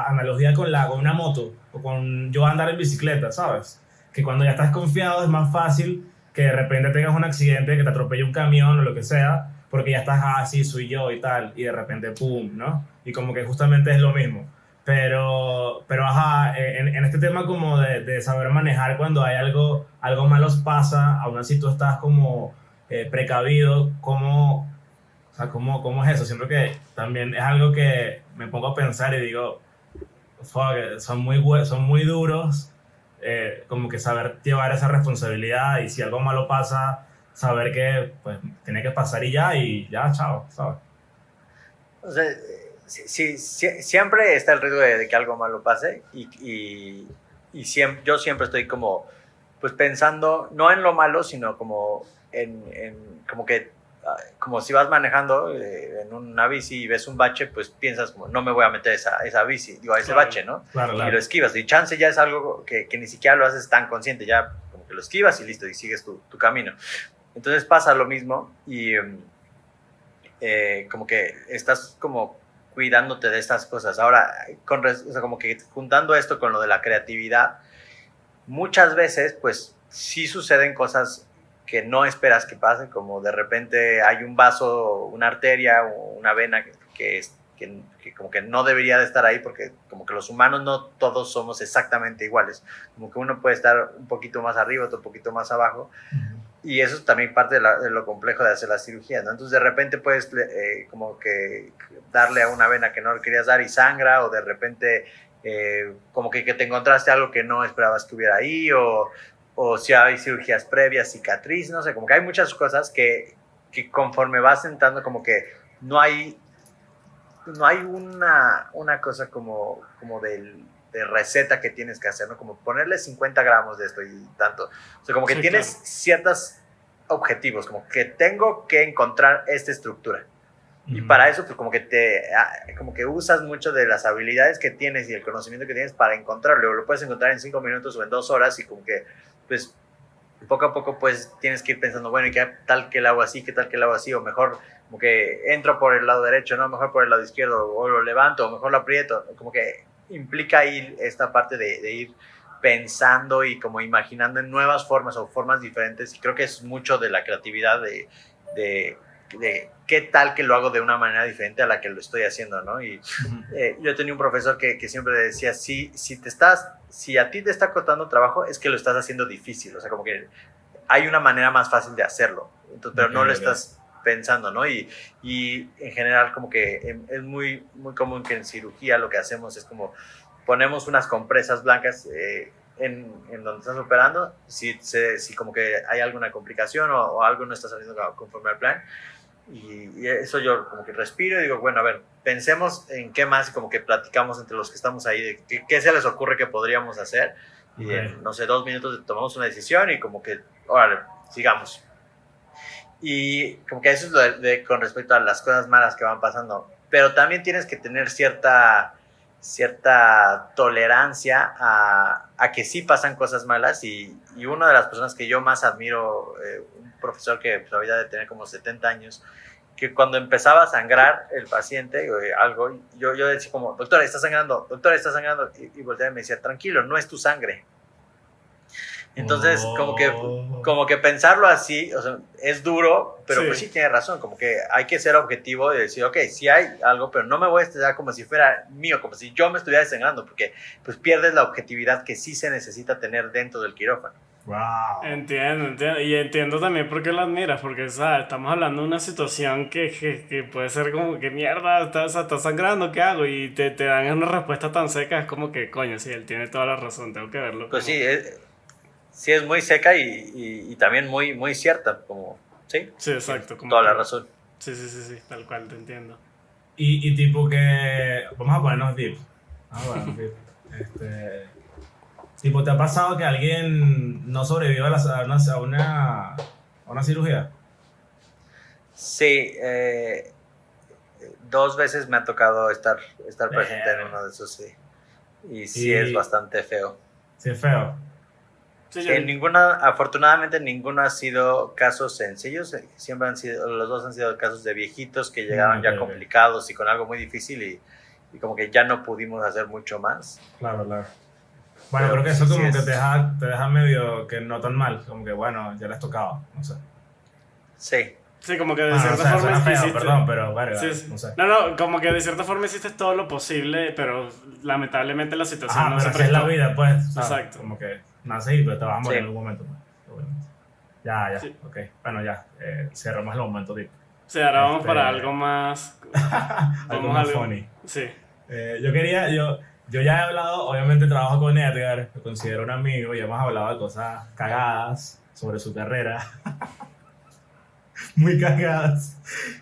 A: analogía con una moto, o con yo andar en bicicleta, ¿sabes? Que cuando ya estás confiado es más fácil que de repente tengas un accidente, que te atropelle un camión o lo que sea, porque ya estás, sí, soy yo y tal, y de repente, ¡pum!, ¿no? Y como que justamente es lo mismo. Pero ajá, en este tema como de saber manejar cuando hay algo malo pasa, aún así tú estás como precavido, ¿cómo es eso? Siempre que también es algo que me pongo a pensar y digo, fuck, son muy duros, como que saber llevar esa responsabilidad y si algo malo pasa, saber que pues tiene que pasar y ya, chao, ¿sabes?
C: O sea, siempre está el riesgo de que algo malo pase yo siempre estoy como, pues pensando, no en lo malo, sino como como que, como si vas manejando en una bici y ves un bache, pues piensas como, no me voy a meter esa bici, digo, a ese bache, ¿no?
A: Claro.
C: Y lo esquivas. Y chance ya es algo que ni siquiera lo haces tan consciente, ya como que lo esquivas y listo, y sigues tu camino. Entonces pasa lo mismo y como que estás como cuidándote de estas cosas. Ahora, o sea, como que juntando esto con lo de la creatividad, muchas veces, pues, sí suceden cosas que no esperas que pasen, como de repente hay un vaso, una arteria o una vena que como que no debería de estar ahí, porque como que los humanos no todos somos exactamente iguales. Como que uno puede estar un poquito más arriba, otro un poquito más abajo. Y eso es también parte de lo complejo de hacer la cirugía, ¿no? Entonces de repente puedes como que darle a una vena que no le querías dar y sangra, o de repente como que te encontraste algo que no esperabas que hubiera ahí, o si hay cirugías previas, cicatriz, no sé, como que hay muchas cosas que conforme vas entrando, como que no hay una cosa como de receta que tienes que hacer, ¿no? Como ponerle 50 gramos de esto y tanto. O sea, como que
B: Sí,
C: tienes
B: claro.
C: ciertos objetivos, como que tengo que encontrar esta estructura. Y para eso, pues como que usas mucho de las habilidades que tienes y el conocimiento que tienes para encontrarlo. Lo puedes encontrar en 5 minutos o en 2 horas, y como que, pues, poco a poco, pues, tienes que ir pensando, bueno, ¿y qué tal que lo hago así? ¿Qué tal que lo hago así? O mejor, como que entro por el lado derecho, ¿no? Mejor por el lado izquierdo, o lo levanto, o mejor lo aprieto. Como que implica ir esta parte de ir pensando y como imaginando en nuevas formas o formas diferentes. Y creo que es mucho de la creatividad de qué tal que lo hago de una manera diferente a la que lo estoy haciendo, ¿no? Y yo tenía un profesor que siempre decía, si a ti te está costando trabajo, es que lo estás haciendo difícil. O sea, como que hay una manera más fácil de hacerlo, entonces, pero no lo estás pensando, ¿no? Y en general, como que es muy, muy común que en cirugía lo que hacemos es como ponemos unas compresas blancas en donde estás operando, si como que hay alguna complicación o algo no está saliendo conforme al plan. Y eso yo como que respiro y digo, bueno, a ver, pensemos en qué más, como que platicamos entre los que estamos ahí, de qué se les ocurre que podríamos hacer. Y en, no sé, 2 minutos tomamos una decisión y como que, órale, sigamos. Y como que eso es con respecto a las cosas malas que van pasando. Pero también tienes que tener cierta tolerancia a que sí pasan cosas malas. Y una de las personas que yo más admiro, un profesor que pues, había de tener como 70 años, que cuando empezaba a sangrar el paciente algo, yo decía como, doctora, está sangrando, y volteaba y me decía, tranquilo, no es tu sangre. Entonces, como que pensarlo así, o sea, es duro, pero pues sí tiene razón, como que hay que ser objetivo y decir, ok, sí hay algo, pero no me voy a estresar como si fuera mío, como si yo me estuviera desangrando, porque pues pierdes la objetividad que sí se necesita tener dentro del quirófano.
A: Wow.
B: Entiendo. Y entiendo también por qué lo admiras, porque, ¿sabes? Estamos hablando de una situación que puede ser como que mierda, está sangrando, ¿qué hago? Y te dan una respuesta tan seca, es como que, coño, sí, él tiene toda la razón, tengo que verlo.
C: Pues sí, es muy seca y también muy, muy cierta, como, ¿sí?
B: Sí, exacto. Como
C: toda la razón.
B: Sí, tal cual, te entiendo.
A: Y tipo que, vamos a ponernos deep. Tipo, ¿te ha pasado que alguien no sobrevivió a una cirugía?
C: Sí, 2 veces me ha tocado estar presente en uno de esos, sí. Y sí es bastante feo.
A: Sí, es feo.
B: Sí,
C: afortunadamente ninguno ha sido casos sencillos, siempre los dos han sido casos de viejitos que llegaron ya complicados y con algo muy difícil y como que ya no pudimos hacer mucho más.
A: Claro. Bueno, creo que eso como que te deja medio que no tan mal, como que bueno, ya les tocaba, no sé.
B: Sí, como que de cierta forma
A: suena feo,
B: hiciste...
A: perdón, pero bueno,
B: sí.
A: no sé.
B: No, como que de cierta forma hiciste todo lo posible, pero lamentablemente la situación no se
A: prestó. Es la vida, pues.
B: Exacto.
A: Como que nace y te vas a morir en algún momento, pues, obviamente. Ya, sí. Ok. Bueno, ya, cerramos el momento, tipo.
B: Sí, ahora vamos para algo más...
A: algo más funny.
B: Sí.
A: Yo ya he hablado, obviamente trabajo con Edgar, me considero un amigo y hemos hablado de cosas cagadas sobre su carrera. muy cagadas.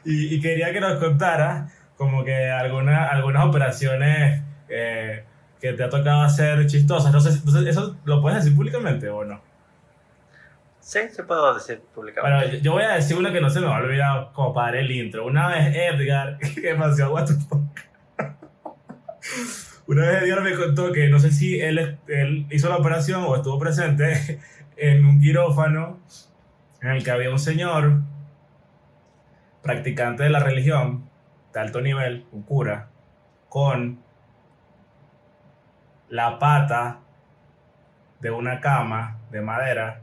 A: Y quería que nos contara como que algunas operaciones que te ha tocado hacer chistosas. No sé, entonces, ¿eso lo puedes decir públicamente o no?
C: Sí, se puedo decir públicamente.
A: Bueno, yo voy a decir una que no se me va a olvidar como para el intro. Una vez Edgar, que demasiado what the fuck. Una vez Edgar me contó que no sé si él hizo la operación o estuvo presente en un quirófano en el que había un señor practicante de la religión de alto nivel, un cura, con la pata de una cama de madera.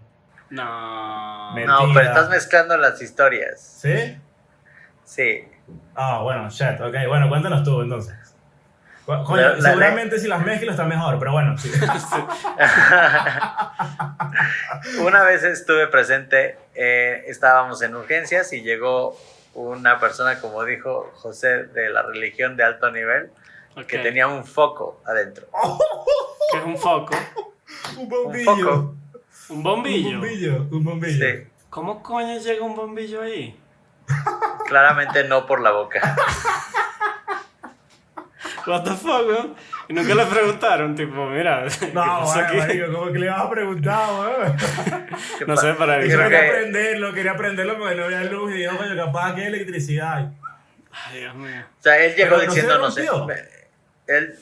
B: No.
A: Mentira.
C: No, pero estás mezclando las historias.
A: ¿Sí?
C: Sí.
A: Ah, bueno, shit, ok. Bueno, cuéntanos tú entonces. Coño, seguramente si las mezclo está mejor, pero bueno. Sí.
C: Una vez estuve presente, estábamos en urgencias y llegó una persona, como dijo José, de la religión de alto nivel, que tenía un foco adentro.
B: ¿Qué es un foco?
A: Un bombillo.
C: Un foco.
B: ¿Un bombillo?
A: Un bombillo.
C: Sí,
B: ¿Cómo coño llega un bombillo ahí?
C: claramente no por la boca.
B: What the fuck, weón? Y nunca le preguntaron, tipo, mira, ¿qué
A: No,
B: pasa aquí?
A: marico, como que le vas a preguntar, weón.
B: No sé, para
A: Y
B: mí.
C: Creo
A: quería aprenderlo porque no había luz y dijo, coño, capaz que hay electricidad.
B: Ay, Dios mío.
C: O sea, él llegó
A: Pero no
C: diciendo,
A: se
C: no sé,
A: rompió.
C: él,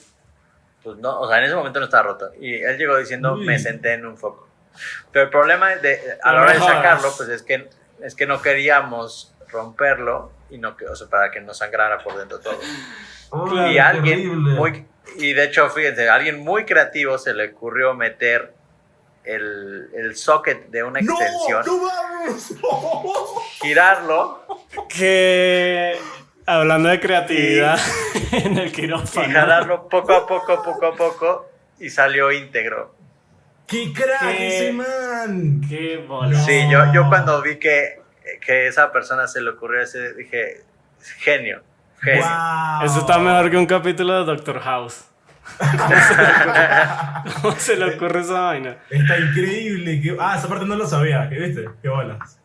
C: pues no, o sea, en ese momento no estaba roto. Y él llegó diciendo,
A: Uy.
C: me senté en un foco. Pero el problema a la
B: No
C: hora
B: me
C: de sacarlo,
B: jodas.
C: pues es que no queríamos romperlo y no, o sea, para que no sangrara por dentro todo.
B: Claro,
C: Y y de hecho, fíjense, a alguien muy creativo se le ocurrió meter el socket de una extensión,
A: ¡No mames!
C: girarlo
B: Que hablando de creatividad en el
C: y
B: quirófano.
C: jalarlo poco a poco y salió íntegro.
A: ¡Qué crack
B: ¿Qué?
A: ese man!
B: Qué bola.
A: No.
C: Sí, yo cuando vi que esa persona se le ocurrió ese, dije, genio.
A: Wow.
B: Eso está mejor que un capítulo de Doctor House. ¿Cómo se le ocurre esa vaina?
A: Está increíble. Esa parte no lo sabía. ¿Qué viste? Qué bolas.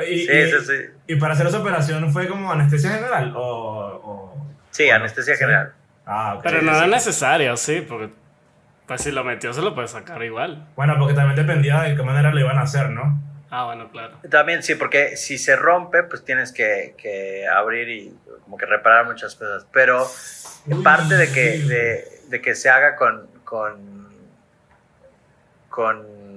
C: Sí.
A: Y para hacer esa operación fue como anestesia general
C: Sí,
A: o no?
C: anestesia
A: ¿Sí?
C: general.
A: Ah, ok.
B: Pero no era necesario, sí, porque pues si lo metió se lo puede sacar igual.
A: Bueno, porque también dependía de qué manera lo iban a hacer, ¿no?
B: Ah, bueno, claro.
C: También sí, porque si se rompe, pues tienes que abrir y como que reparar muchas cosas. Pero
A: Uy,
C: parte
A: increíble.
C: de que se haga con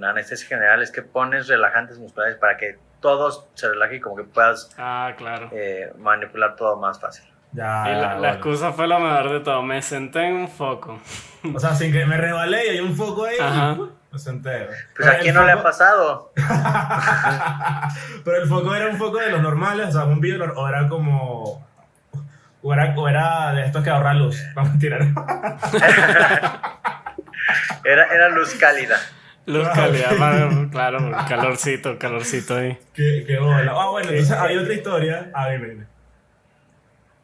C: anestesia general es que pones relajantes musculares para que todo se relaje y como que puedas
B: Ah, claro.
C: manipular todo más fácil.
A: Ya,
B: Y
A: ya,
B: la
A: bueno.
B: excusa fue lo mejor de todo. Me senté en un foco.
A: O sea, sin que me resbalé y hay un foco ahí.
B: Ajá.
A: Me senté.
C: Pues
A: Pero
C: a quién
A: el
C: no le ha
A: foco-
C: pasado.
A: Pero el foco era un foco de los normales, o sea, un video, o era como. O era de estos que ahorran luz. Vamos a tirar.
C: Era luz cálida.
B: Luz calidad, claro, calorcito ahí.
A: Qué bola. Ah, bueno, entonces había otra historia. Ah, dime.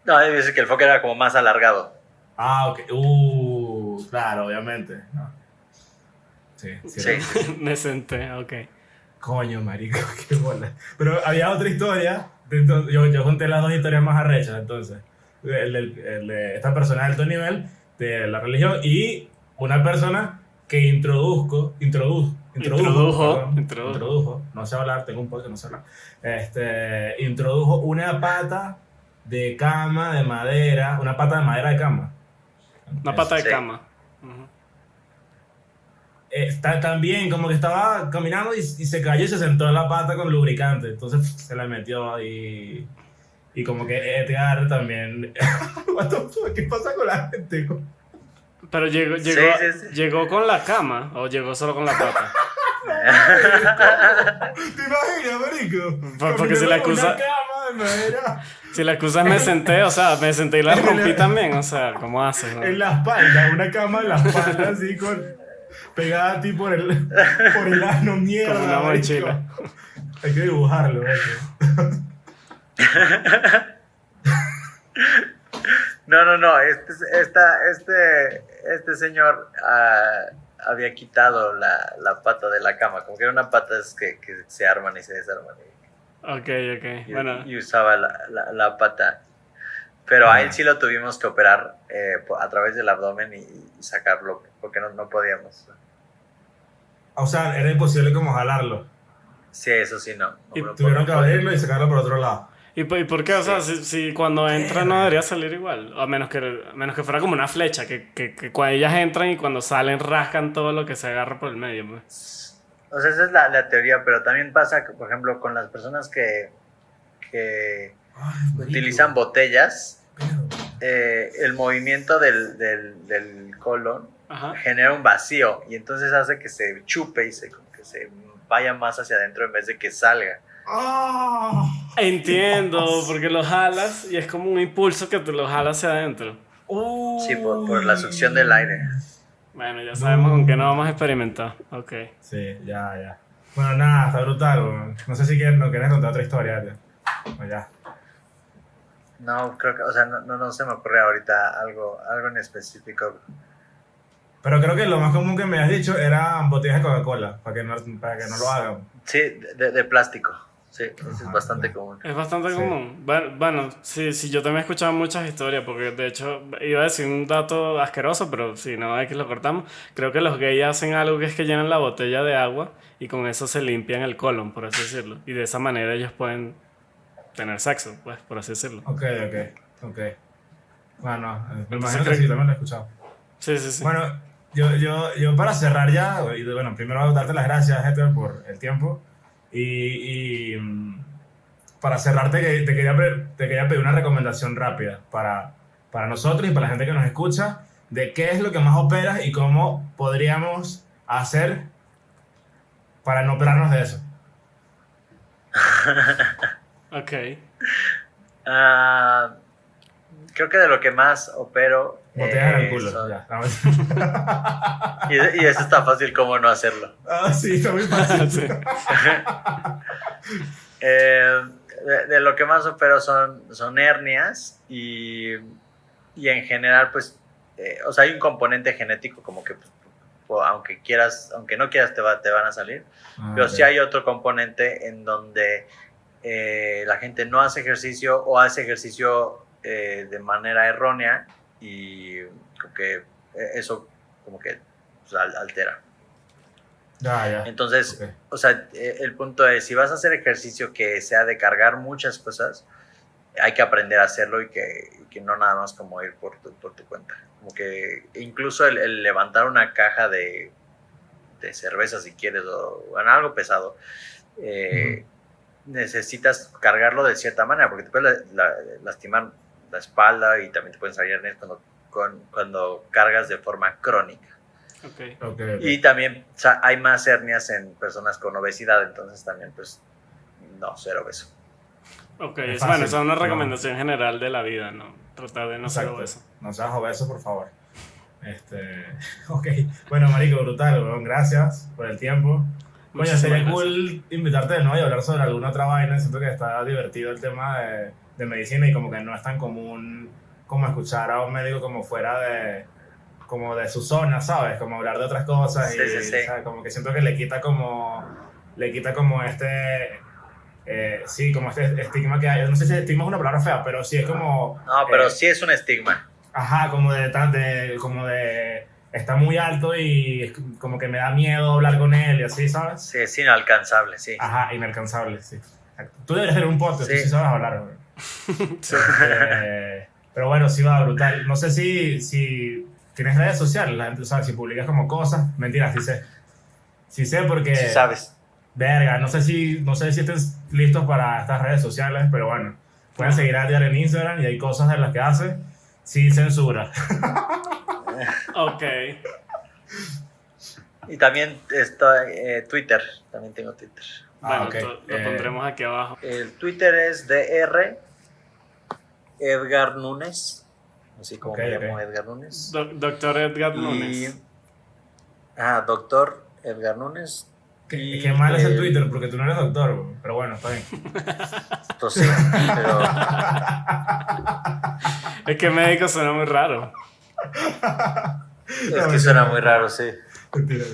C: No, dice que el foco era como más alargado.
A: Ah, ok. Claro, obviamente. No. Sí.
C: Sí.
B: Me senté, ok.
A: Coño, marico, qué bola. Pero había otra historia. Yo conté las dos historias más arrechas, entonces. El de esta persona de alto nivel, de la religión, y una persona que introdujo, no sé hablar, tengo un podcast, no sé hablar. Introdujo una pata de cama de madera, una pata de madera de cama.
B: Una pata de
C: Sí.
B: cama. Ujú.
A: También como que estaba caminando y se cayó y se sentó en la pata con lubricante, entonces se la metió ahí. Y como que Edgar también. What the fuck, ¿qué pasa con la gente?
B: Pero llegó,
C: Sí.
B: llegó con la cama o llegó solo con la pata.
A: ¿Te imaginas, marico?
B: Porque si la
A: Caminando con
B: excusa-
A: una cama de madera
B: Si la excusa es me senté, o sea, me senté y la rompí también, o sea, ¿cómo haces? No?
A: en la espalda, una cama en la espalda así pegada a ti por el ano, mierda.
B: Como una
A: marico.
B: mochila.
A: Hay que dibujarlo, eso.
C: No. Este señor había quitado la pata de la cama. Como que era una pata que se arman y se desarman.
B: Ok, bueno.
C: y usaba la pata. Pero a él sí lo tuvimos que operar a través del abdomen y sacarlo, porque no podíamos.
A: O sea, era imposible como jalarlo.
C: Sí, eso sí, no.
B: Y
A: Tuvieron que abrirlo y sacarlo por otro lado.
B: ¿Y por qué? O sea, si cuando entra no debería salir igual. A menos que fuera como una flecha, que cuando ellas entran y cuando salen rascan todo lo que se agarra por el medio. Pues.
C: O sea, esa es la teoría, pero también pasa, por ejemplo, con las personas que utilizan botellas, el movimiento del colon genera un vacío y entonces hace que se chupe y que se vaya más hacia adentro en vez de que salga.
A: Oh,
B: entiendo, porque lo jalas y es como un impulso que te lo jalas hacia adentro.
C: Sí, por la succión del aire.
B: Bueno, ya sabemos con qué no vamos a experimentar. Ok.
A: Sí, ya. Bueno, nada, está brutal, bro. No sé si no quieres contar otra historia. O ya.
C: No, creo que, o sea, no se me ocurre ahorita algo en específico.
A: Pero creo que lo más común que me has dicho eran botellas de Coca-Cola, para que no lo hagan.
C: Sí, de plástico. Sí, eso es bastante común.
B: Es bastante común. Bueno, sí, yo también he escuchado muchas historias, porque de hecho iba a decir un dato asqueroso, pero si no hay que lo cortamos. Creo que los gays hacen algo que es que llenan la botella de agua y con eso se limpian el colon, por así decirlo. Y de esa manera ellos pueden tener sexo, pues, por así decirlo.
A: Ok. Bueno, me imagino que sí, también lo he escuchado.
B: Sí.
A: Bueno, yo para cerrar ya, y bueno, primero darte las gracias, Héctor, por el tiempo. Y para cerrar te quería pedir una recomendación rápida para nosotros y para la gente que nos escucha de qué es lo que más operas y cómo podríamos hacer para no operarnos de eso.
B: Ok.
C: Creo que de lo que más opero...
A: Botellas en el culo, ya.
C: Y eso está fácil, como no hacerlo.
A: Sí, está muy fácil.
B: Sí.
C: De lo que más opero son hernias y en general, pues, o sea, hay un componente genético como que, pues, aunque no quieras, te van a salir. Pero sí hay otro componente en donde la gente no hace ejercicio o hace ejercicio de manera errónea y como que eso como que pues, altera.
A: Ya.
C: Entonces,
A: Okay.
C: o sea, el punto es, si vas a hacer ejercicio que sea de cargar muchas cosas, hay que aprender a hacerlo y que no nada más como ir por tu cuenta. Como que incluso el levantar una caja de cerveza, si quieres, o bueno, algo pesado, necesitas cargarlo de cierta manera, porque te puedes lastimar la espalda y también te pueden salir hernias cuando cargas de forma crónica.
B: Okay.
C: Y también hay más hernias en personas con obesidad, entonces también pues no ser obeso.
B: Ok, bueno, esa es una recomendación general de la vida, ¿no? Tratar de no ser obeso.
A: No seas obeso, por favor. Ok, bueno, marico, brutal, weón. Gracias por el tiempo. Coño, sería cool invitarte de nuevo y hablar sobre alguna otra vaina. Siento que está divertido el tema de medicina y como que no es tan común como escuchar a un médico como fuera de su zona, ¿sabes? Como hablar de otras cosas.
C: Sí.
A: ¿sabes? Como que siento que le quita como como este estigma que hay. No sé si estigma es una palabra fea, pero sí es como...
C: No, pero sí es un estigma.
A: Ajá, como de está muy alto y como que me da miedo hablar con él y así, ¿sabes?
C: Sí, es inalcanzable, sí.
A: Ajá, inalcanzable, sí. Exacto. Tú deberías tener un podcast,
C: sí.
A: Tú sí sabes hablar, güey.
B: Sí.
A: Pero bueno, sí va brutal. No sé si tienes redes sociales, la gente sabe, si publicas como cosas. Mentira, sí sé. Sí sé porque...
C: Sí sabes.
A: Verga, no sé si estén listos para estas redes sociales, pero bueno. Pueden seguir a Edgar en Instagram y hay cosas de las que hace sin censura.
B: Ok.
C: Y también Twitter, también tengo Twitter.
B: Bueno,
A: Okay.
B: lo pondremos aquí abajo.
C: El Twitter es Dr. Edgar Núñez, así como me llamo Edgar Núñez.
B: Doctor Edgar Núñez.
C: Doctor Edgar Núñez.
A: Qué mal es el Twitter porque tú no eres doctor, bro. Pero bueno, está bien.
C: Pues sí, pero...
B: Es que médico suena muy raro.
C: Es que suena muy raro, sí.
A: Mentira.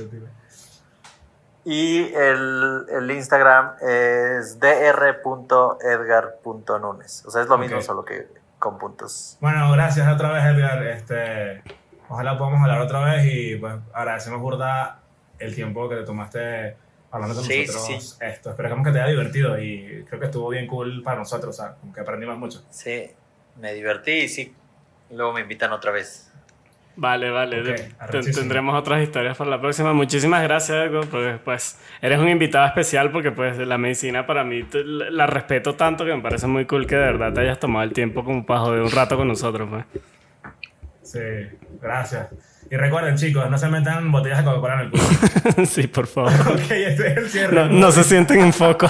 C: Y el Instagram es dr.edgar.nunes. O sea, es lo mismo,
A: Ok.
C: solo que con puntos.
A: Bueno, gracias otra vez, Edgar. Ojalá podamos hablar otra vez y pues agradecemos burda el tiempo que te tomaste hablando con
C: Sí,
A: nosotros. Esperamos que te haya divertido y creo que estuvo bien cool para nosotros, o sea, como que aprendimos mucho.
C: Sí, me divertí y sí. Luego me invitan otra vez.
B: Vale, vale.
A: Ok, arrechísimo.
B: Tendremos otras historias para la próxima. Muchísimas gracias, Edgar, porque pues eres un invitado especial porque pues la medicina para mí la respeto tanto que me parece muy cool que de verdad te hayas tomado el tiempo como para joder un rato con nosotros, pues.
A: Sí, gracias. Y recuerden, chicos, no se metan botellas de Coca-Cola en el culo.
B: Sí, por favor.
A: Ok, este es el cierre.
B: No se sienten en foco.